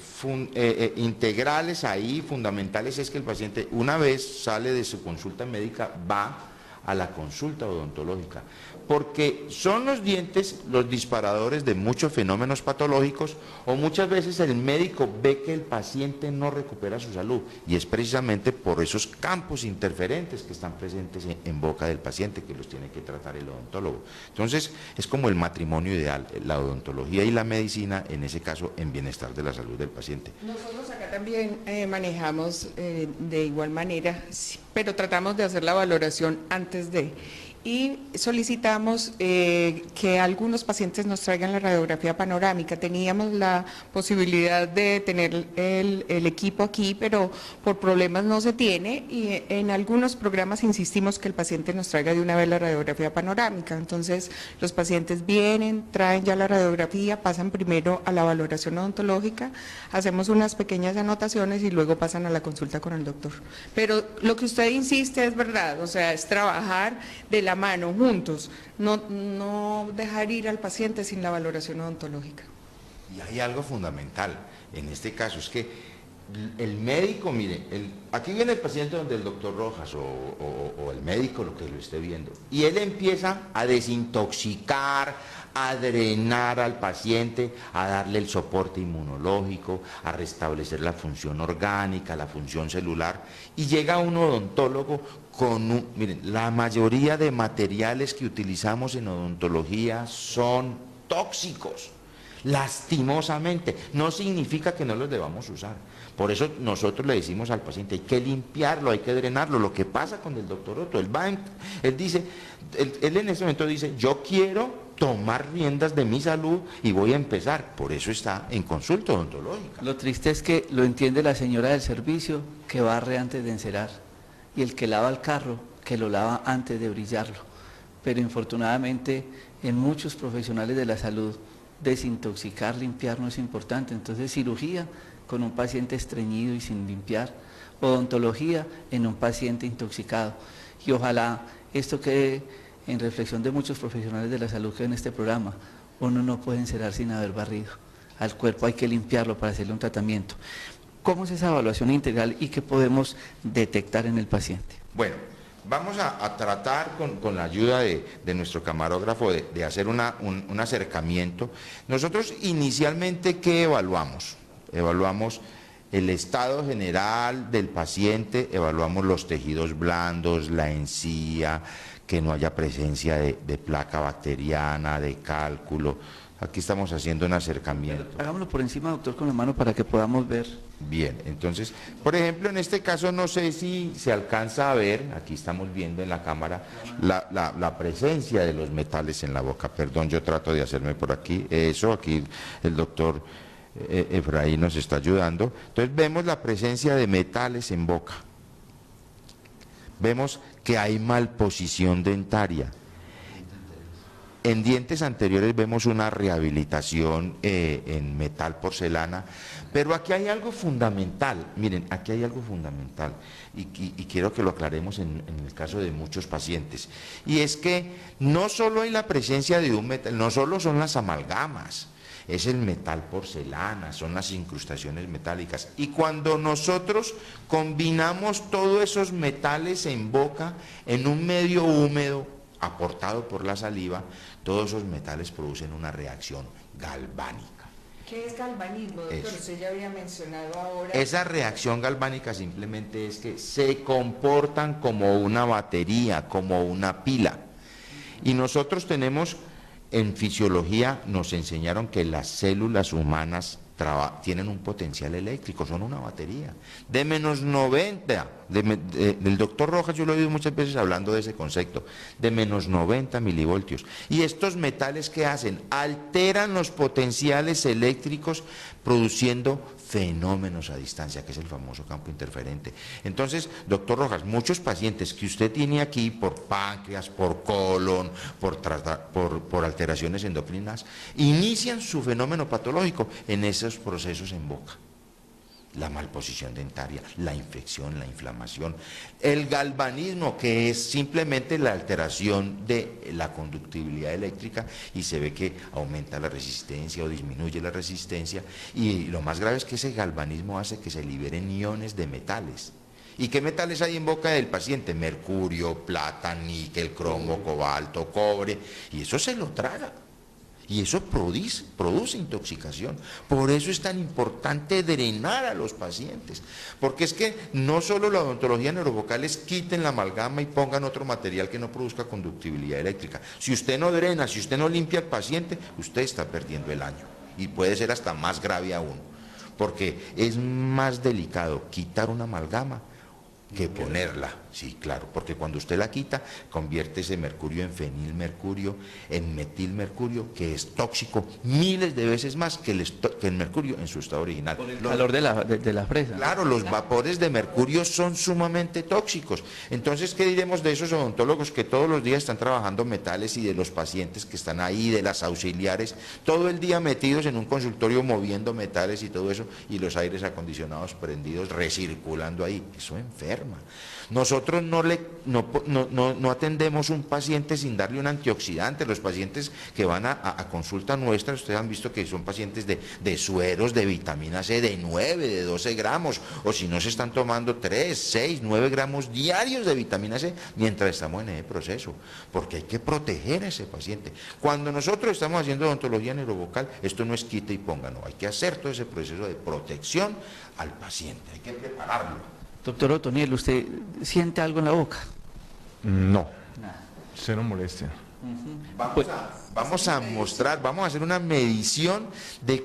integrales ahí, fundamentales, es que el paciente, una vez sale de su consulta médica, va a la consulta odontológica, porque son los dientes los disparadores de muchos fenómenos patológicos, o muchas veces el médico ve que el paciente no recupera su salud, y es precisamente por esos campos interferentes que están presentes en boca del paciente que los tiene que tratar el odontólogo. Entonces es como el matrimonio ideal, la odontología y la medicina, en ese caso en bienestar de la salud del paciente. Nosotros acá también manejamos de igual manera, pero tratamos de hacer la valoración antes de, y solicitamos que algunos pacientes nos traigan la radiografía panorámica. Teníamos la posibilidad de tener el equipo aquí, pero por problemas no se tiene, y en algunos programas insistimos que el paciente nos traiga de una vez la radiografía panorámica. Entonces los pacientes vienen, traen ya la radiografía, pasan primero a la valoración odontológica, hacemos unas pequeñas anotaciones y luego pasan a la consulta con el doctor. Pero lo que usted insiste es verdad, o sea, es trabajar de la mano, juntos, no dejar ir al paciente sin la valoración odontológica. Y hay algo fundamental en este caso, es que el médico, mire, aquí viene el paciente donde el doctor Rojas o el médico, lo que lo esté viendo, y él empieza a desintoxicar, a drenar al paciente, a darle el soporte inmunológico, a restablecer la función orgánica, la función celular, y llega un odontólogo con miren, la mayoría de materiales que utilizamos en odontología son tóxicos, lastimosamente. No significa que no los debamos usar. Por eso nosotros le decimos al paciente, hay que limpiarlo, hay que drenarlo. Lo que pasa con el doctor Otto, él dice, él en ese momento dice, yo quiero tomar riendas de mi salud y voy a empezar. Por eso está en consulta odontológica. Lo triste es que lo entiende la señora del servicio, que barre antes de encerar, y el que lava el carro, que lo lava antes de brillarlo. Pero infortunadamente en muchos profesionales de la salud, desintoxicar, limpiar no es importante. Entonces cirugía con un paciente estreñido y sin limpiar, odontología en un paciente intoxicado. Y ojalá esto quede en reflexión de muchos profesionales de la salud que en este programa. Uno no puede encerar sin haber barrido. Al cuerpo hay que limpiarlo para hacerle un tratamiento. ¿Cómo es esa evaluación integral y qué podemos detectar en el paciente? Bueno, vamos a tratar con la ayuda de nuestro camarógrafo de hacer un acercamiento. Nosotros inicialmente, ¿qué evaluamos? Evaluamos el estado general del paciente, evaluamos los tejidos blandos, la encía, que no haya presencia de placa bacteriana, de cálculo. Aquí estamos haciendo un acercamiento. Hagámoslo por encima, doctor, con la mano para que podamos ver. Bien, entonces, por ejemplo, en este caso no sé si se alcanza a ver, aquí estamos viendo en la cámara, la presencia de los metales en la boca. Perdón, yo trato de hacerme por aquí. Eso, aquí el doctor Efraín nos está ayudando. Entonces vemos la presencia de metales en boca. Vemos que hay malposición dentaria. En dientes anteriores vemos una rehabilitación en metal porcelana, pero aquí hay algo fundamental, miren, aquí hay algo fundamental, y quiero que lo aclaremos en el caso de muchos pacientes, y es que no solo hay la presencia de un metal, no solo son las amalgamas, es el metal porcelana, son las incrustaciones metálicas, y cuando nosotros combinamos todos esos metales en boca, en un medio húmedo, aportado por la saliva, todos esos metales producen una reacción galvánica. ¿Qué es galvanismo, doctor? Eso. Usted ya había mencionado ahora. Esa reacción galvánica simplemente es que se comportan como una batería, como una pila. Y nosotros tenemos, en fisiología nos enseñaron que las células humanas tienen un potencial eléctrico, son una batería de menos 90, del doctor Rojas yo lo he oído muchas veces hablando de ese concepto, de menos 90 milivoltios. Y estos metales, ¿qué hacen? Alteran los potenciales eléctricos produciendo fenómenos a distancia, que es el famoso campo interferente. Entonces, doctor Rojas, muchos pacientes que usted tiene aquí por páncreas, por colon, por alteraciones endocrinas, inician su fenómeno patológico en esos procesos en boca. La malposición dentaria, la infección, la inflamación, el galvanismo, que es simplemente la alteración de la conductibilidad eléctrica y se ve que aumenta la resistencia o disminuye la resistencia, y lo más grave es que ese galvanismo hace que se liberen iones de metales. ¿Y qué metales hay en boca del paciente? Mercurio, plata, níquel, cromo, cobalto, cobre, y eso se lo traga. Y eso produce intoxicación. Por eso es tan importante drenar a los pacientes. Porque es que no solo la odontología neurovocal es quiten la amalgama y pongan otro material que no produzca conductibilidad eléctrica. Si usted no drena, si usted no limpia al paciente, usted está perdiendo el año. Y puede ser hasta más grave aún. Porque es más delicado quitar una amalgama que ponerla, sí, claro, porque cuando usted la quita, convierte ese mercurio en fenilmercurio, en metilmercurio, que es tóxico miles de veces más que el mercurio en su estado original. Por el calor de la fresa. Claro, los vapores de mercurio son sumamente tóxicos. Entonces, ¿qué diremos de esos odontólogos que todos los días están trabajando metales, y de los pacientes que están ahí, de las auxiliares, todo el día metidos en un consultorio moviendo metales y todo eso, y los aires acondicionados prendidos, recirculando ahí? Eso enferma. Nosotros no atendemos un paciente sin darle un antioxidante. Los pacientes que van a consulta nuestra, ustedes han visto que son pacientes de sueros de vitamina C de 9, de 12 gramos, o si no se están tomando 3, 6, 9 gramos diarios de vitamina C mientras estamos en ese proceso, porque hay que proteger a ese paciente. Cuando nosotros estamos haciendo odontología neurovocal, esto no es quita y ponga, no, hay que hacer todo ese proceso de protección al paciente, hay que prepararlo. Doctor Otoniel, ¿usted siente algo en la boca? No, Nada. cero molestia. Vamos a mostrar, vamos a hacer una medición de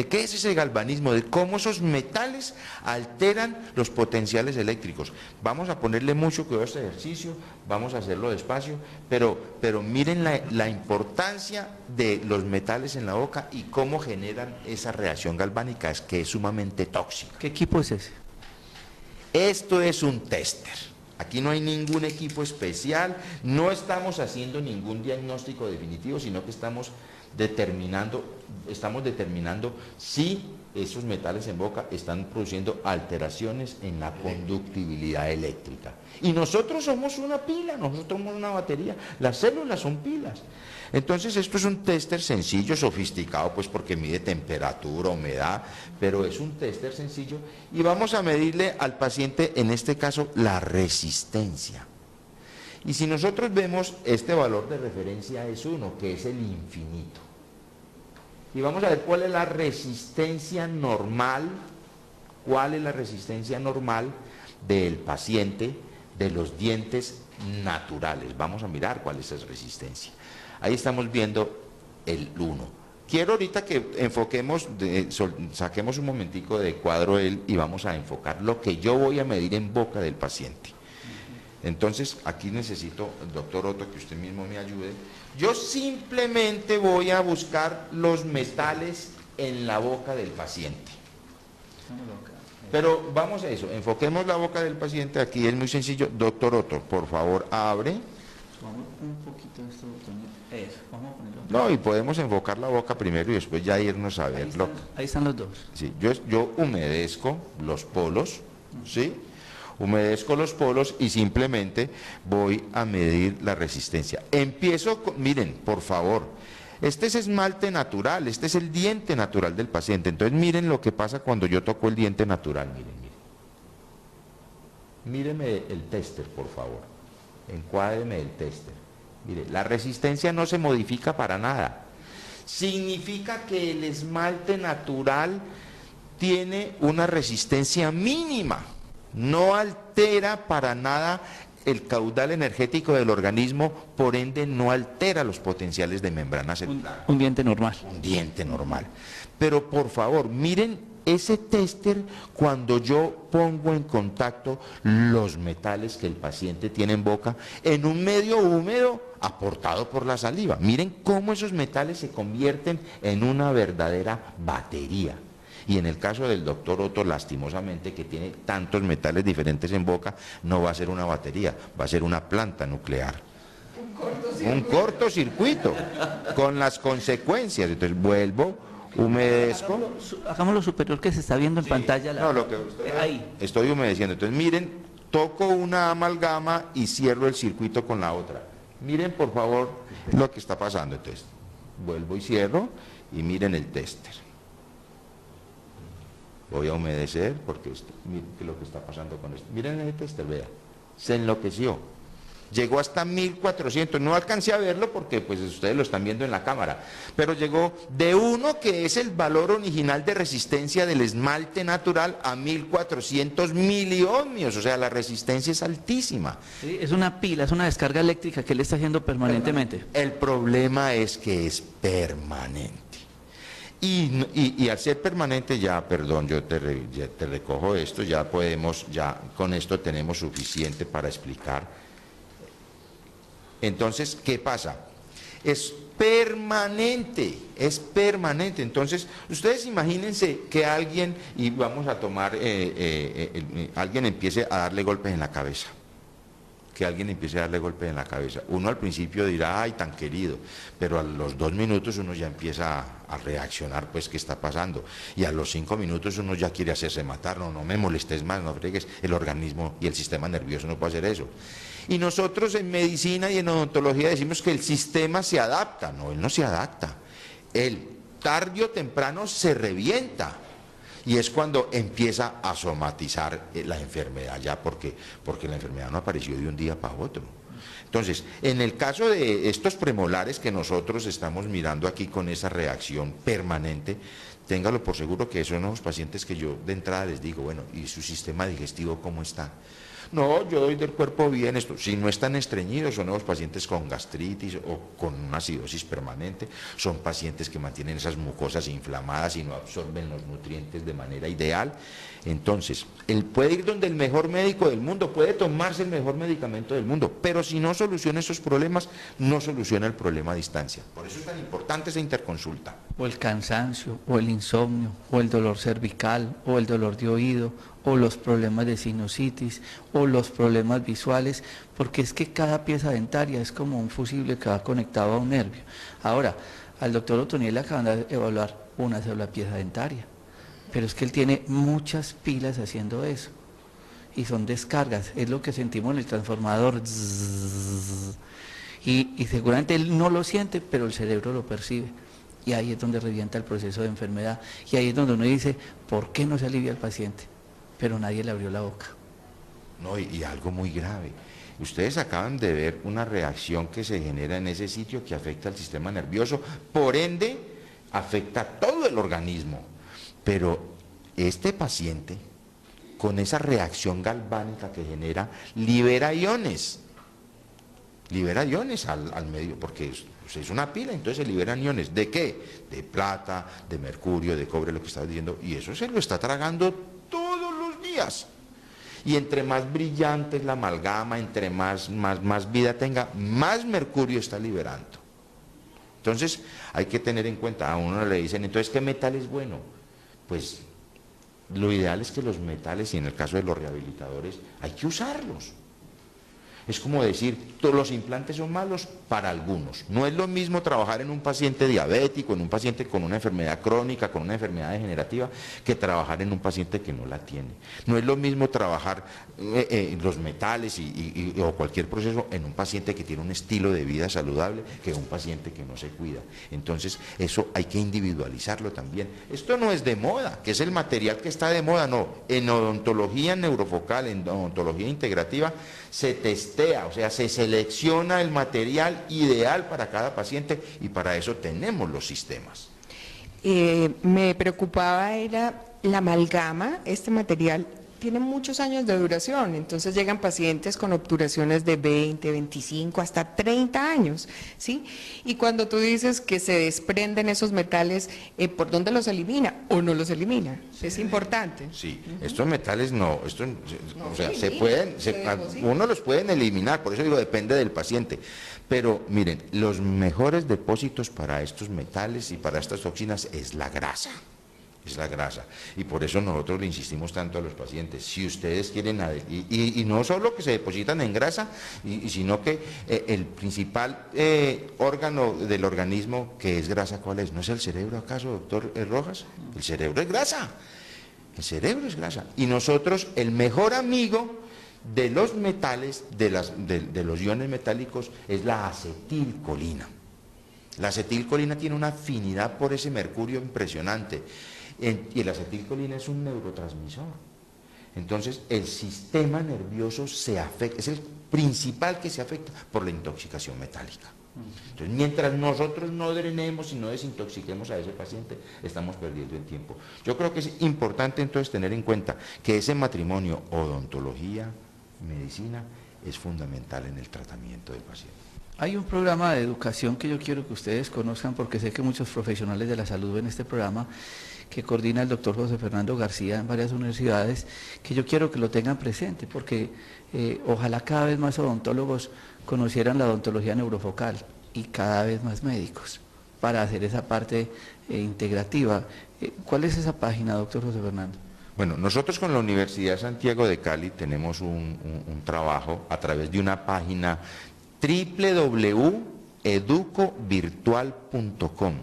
qué es ese galvanismo, de cómo esos metales alteran los potenciales eléctricos. Vamos a ponerle mucho cuidado a este ejercicio, vamos a hacerlo despacio, pero miren la importancia de los metales en la boca y cómo generan esa reacción galvánica, que es sumamente tóxica. ¿Qué equipo es ese? Esto es un tester. Aquí no hay ningún equipo especial, no estamos haciendo ningún diagnóstico definitivo, sino que estamos determinando si esos metales en boca están produciendo alteraciones en la conductibilidad eléctrica. Y nosotros somos una pila, nosotros somos una batería, las células son pilas. Entonces esto es un tester sencillo, sofisticado, pues porque mide temperatura, humedad, pero es un tester sencillo, y vamos a medirle al paciente, en este caso, la resistencia. Y si nosotros vemos, este valor de referencia es 1, que es el infinito. Y vamos a ver cuál es la resistencia normal, del paciente de los dientes naturales. Vamos a mirar cuál es esa resistencia. Ahí estamos viendo el 1. Quiero ahorita que enfoquemos, saquemos un momentico de cuadro él y vamos a enfocar lo que yo voy a medir en boca del paciente. Entonces, aquí necesito, doctor Otto, que usted mismo me ayude. Yo simplemente voy a buscar los metales en la boca del paciente. Pero vamos a eso, enfoquemos la boca del paciente. Aquí es muy sencillo. Doctor Otto, por favor, abre. Vamos un poquito de esto, Toño. Eso, vamos a ponerlo. No, y podemos enfocar la boca primero y después ya irnos a verlo. Ahí están los dos. Sí, yo humedezco los polos, ¿sí? Humedezco los polos y simplemente voy a medir la resistencia. Empiezo con, miren, por favor, este es esmalte natural, este es el diente natural del paciente. Entonces miren lo que pasa cuando yo toco el diente natural, miren. Míreme el tester, por favor. Encuádreme el tester. Mire, la resistencia no se modifica para nada. Significa que el esmalte natural tiene una resistencia mínima. No altera para nada el caudal energético del organismo, por ende no altera los potenciales de membrana celular. Un diente normal. Un diente normal. Pero por favor, miren ese tester cuando yo pongo en contacto los metales que el paciente tiene en boca en un medio húmedo aportado por la saliva. Miren cómo esos metales se convierten en una verdadera batería. Y en el caso del doctor Otto, lastimosamente, que tiene tantos metales diferentes en boca, no va a ser una batería, va a ser una planta nuclear. Un cortocircuito, con las consecuencias. Entonces vuelvo, humedezco. Hagámoslo superior que se está viendo en pantalla. No, lo que usted ve, ahí. estoy humedeciendo. Entonces miren, toco una amalgama y cierro el circuito con la otra. Miren por favor lo que está pasando. Entonces vuelvo y cierro y miren el tester. Voy a humedecer porque miren lo que está pasando con esto. Miren el tester, vea, se enloqueció. Llegó hasta 1400, no alcancé a verlo porque pues ustedes lo están viendo en la cámara, pero llegó de 1, que es el valor original de resistencia del esmalte natural, a 1400 miliohmios, o sea, la resistencia es altísima. Sí, es una pila, es una descarga eléctrica que él está haciendo permanentemente. El problema es que es permanente. Y al ser permanente, ya, perdón, ya te recojo esto, ya podemos, ya con esto tenemos suficiente para explicar. Entonces, ¿qué pasa? Es permanente, es permanente. Entonces, ustedes imagínense que alguien, y vamos a tomar, alguien empiece a darle golpes en la cabeza. Que alguien empiece a darle golpes en la cabeza. Uno al principio dirá, ay, tan querido, pero a los 2 minutos uno ya empieza a reaccionar, pues, ¿qué está pasando? Y a los 5 minutos uno ya quiere hacerse matar, no me molestes más, no fregues, el organismo y el sistema nervioso no puede hacer eso. Y nosotros en medicina y en odontología decimos que el sistema se adapta. No, él no se adapta. Él, tarde o temprano, se revienta. Y es cuando empieza a somatizar la enfermedad ya, porque la enfermedad no apareció de un día para otro. Entonces, en el caso de estos premolares que nosotros estamos mirando aquí con esa reacción permanente, téngalo por seguro que son los pacientes que yo de entrada les digo, bueno, ¿y su sistema digestivo cómo está? No, yo doy del cuerpo bien esto. Si no están estreñidos, son nuevos pacientes con gastritis o con una acidosis permanente, son pacientes que mantienen esas mucosas inflamadas y no absorben los nutrientes de manera ideal. Entonces, él puede ir donde el mejor médico del mundo, puede tomarse el mejor medicamento del mundo, pero si no soluciona esos problemas, no soluciona el problema a distancia. Por eso es tan importante esa interconsulta. O el cansancio, o el insomnio, o el dolor cervical, o el dolor de oído, o los problemas de sinusitis, o los problemas visuales, porque es que cada pieza dentaria es como un fusible que va conectado a un nervio. Ahora, al doctor Otoniel le acaban de evaluar una sola pieza dentaria, pero es que él tiene muchas pilas haciendo eso, y son descargas, es lo que sentimos en el transformador, y seguramente él no lo siente, pero el cerebro lo percibe. Y ahí es donde revienta el proceso de enfermedad, y ahí es donde uno dice, ¿por qué no se alivia al paciente? Pero nadie le abrió la boca. No, y algo muy grave. Ustedes acaban de ver una reacción que se genera en ese sitio que afecta al sistema nervioso, por ende, afecta a todo el organismo. Pero este paciente, con esa reacción galvánica que genera, libera iones al medio, porque es una pila, entonces se liberan iones. ¿De qué? De plata, de mercurio, de cobre, lo que estaba diciendo, y eso se lo está tragando todos los días. Y entre más brillante es la amalgama, entre más vida tenga, más mercurio está liberando. Entonces hay que tener en cuenta, a uno le dicen, entonces, ¿qué metal es bueno? Pues lo ideal es que los metales, y en el caso de los rehabilitadores, hay que usarlos. Es como decir, todos los implantes son malos para algunos. No es lo mismo trabajar en un paciente diabético, en un paciente con una enfermedad crónica, con una enfermedad degenerativa, que trabajar en un paciente que no la tiene. No es lo mismo trabajar los metales o cualquier proceso en un paciente que tiene un estilo de vida saludable que un paciente que no se cuida. Entonces, eso hay que individualizarlo también. Esto no es de moda, que es el material que está de moda, no. En odontología neurofocal, en odontología integrativa, se testea, o sea, se selecciona el material ideal para cada paciente y para eso tenemos los sistemas. Me preocupaba era la amalgama, este material tiene muchos años de duración, entonces llegan pacientes con obturaciones de 20, 25, hasta 30 años, ¿sí? Y cuando tú dices que se desprenden esos metales, ¿por dónde los elimina o no los elimina? Es importante. Sí, estos metales no, o sea, se pueden, sí. uno los pueden eliminar, por eso digo, depende del paciente. Pero miren, los mejores depósitos para estos metales y para estas toxinas es la grasa. Es la grasa, y por eso nosotros le insistimos tanto a los pacientes, si ustedes quieren, y no solo que se depositan en grasa, sino que el principal órgano del organismo que es grasa, ¿cuál es? ¿No es el cerebro acaso, doctor Rojas? El cerebro es grasa, el cerebro es grasa, y nosotros, el mejor amigo de los metales, de los iones metálicos, es la acetilcolina. La acetilcolina tiene una afinidad por ese mercurio impresionante. Y la acetilcolina es un neurotransmisor. Entonces, el sistema nervioso se afecta, es el principal que se afecta por la intoxicación metálica. Entonces, mientras nosotros no drenemos y no desintoxiquemos a ese paciente, estamos perdiendo el tiempo. Yo creo que es importante entonces tener en cuenta que ese matrimonio odontología, medicina, es fundamental en el tratamiento del paciente. Hay un programa de educación que yo quiero que ustedes conozcan, porque sé que muchos profesionales de la salud ven este programa, que coordina el doctor José Fernando García en varias universidades, que yo quiero que lo tengan presente, porque ojalá cada vez más odontólogos conocieran la odontología neurofocal y cada vez más médicos para hacer esa parte integrativa. ¿Cuál es esa página, doctor José Fernando? Bueno, nosotros con la Universidad Santiago de Cali tenemos un trabajo a través de una página www.educovirtual.com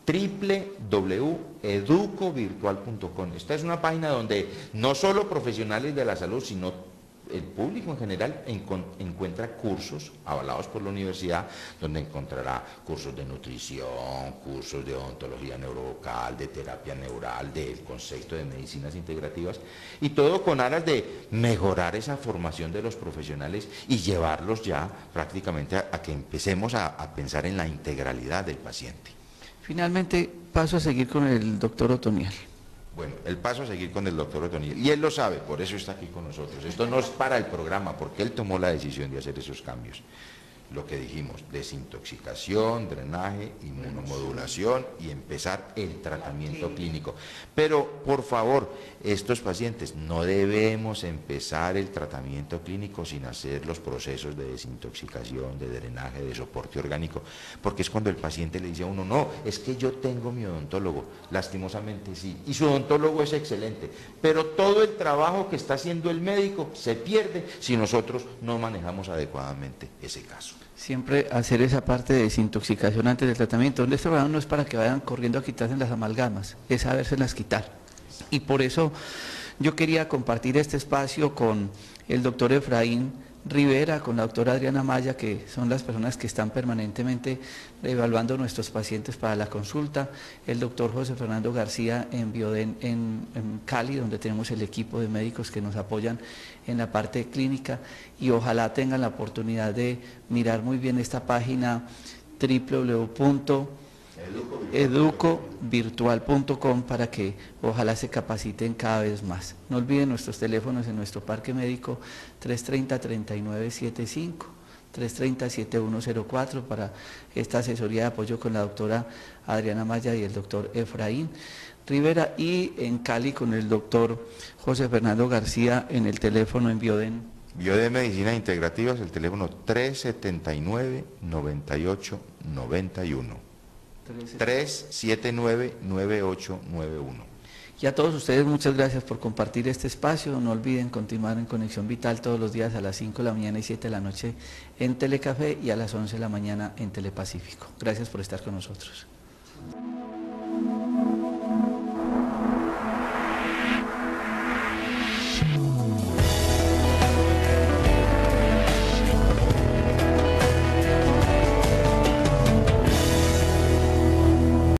www.educovirtual.com. Esta es una página donde no solo profesionales de la salud, sino el público en general encuentra cursos avalados por la universidad, donde encontrará cursos de nutrición, cursos de odontología neurovocal, de terapia neural, del concepto de medicinas integrativas, y todo con aras de mejorar esa formación de los profesionales y llevarlos ya prácticamente a que empecemos a pensar en la integralidad del paciente. Finalmente, paso a seguir con el doctor Otoniel. Bueno, el paso a seguir con el doctor Otoniel, y él lo sabe, por eso está aquí con nosotros. Esto no es para el programa, porque él tomó la decisión de hacer esos cambios. Lo que dijimos, desintoxicación, drenaje, inmunomodulación y empezar el tratamiento clínico. Pero, por favor, estos pacientes no debemos empezar el tratamiento clínico sin hacer los procesos de desintoxicación, de drenaje, de soporte orgánico, porque es cuando el paciente le dice a uno, no, es que yo tengo mi odontólogo, lastimosamente sí, y su odontólogo es excelente, pero todo el trabajo que está haciendo el médico se pierde si nosotros no manejamos adecuadamente ese caso. Siempre hacer esa parte de desintoxicación antes del tratamiento. Este programa no es para que vayan corriendo a quitarse las amalgamas, es sabérselas quitar. Y por eso yo quería compartir este espacio con el doctor Efraín Rivera, con la doctora Adriana Maya, que son las personas que están permanentemente evaluando nuestros pacientes para la consulta, el doctor José Fernando García en Bioden en Cali, donde tenemos el equipo de médicos que nos apoyan en la parte clínica, y ojalá tengan la oportunidad de mirar muy bien esta página www.educovirtual.com para que ojalá se capaciten cada vez más. No olviden nuestros teléfonos en nuestro parque médico 330-3975, 330-7104 para esta asesoría de apoyo con la doctora Adriana Maya y el doctor Efraín Rivera, y en Cali con el doctor José Fernando García en el teléfono en Bioden. Bioden Medicinas Integrativas, el teléfono 379-9891. 379-9891. Y a todos ustedes muchas gracias por compartir este espacio. No olviden continuar en Conexión Vital todos los días a las 5 de la mañana y 7 de la noche en Telecafé y a las 11 de la mañana en Telepacífico. Gracias por estar con nosotros.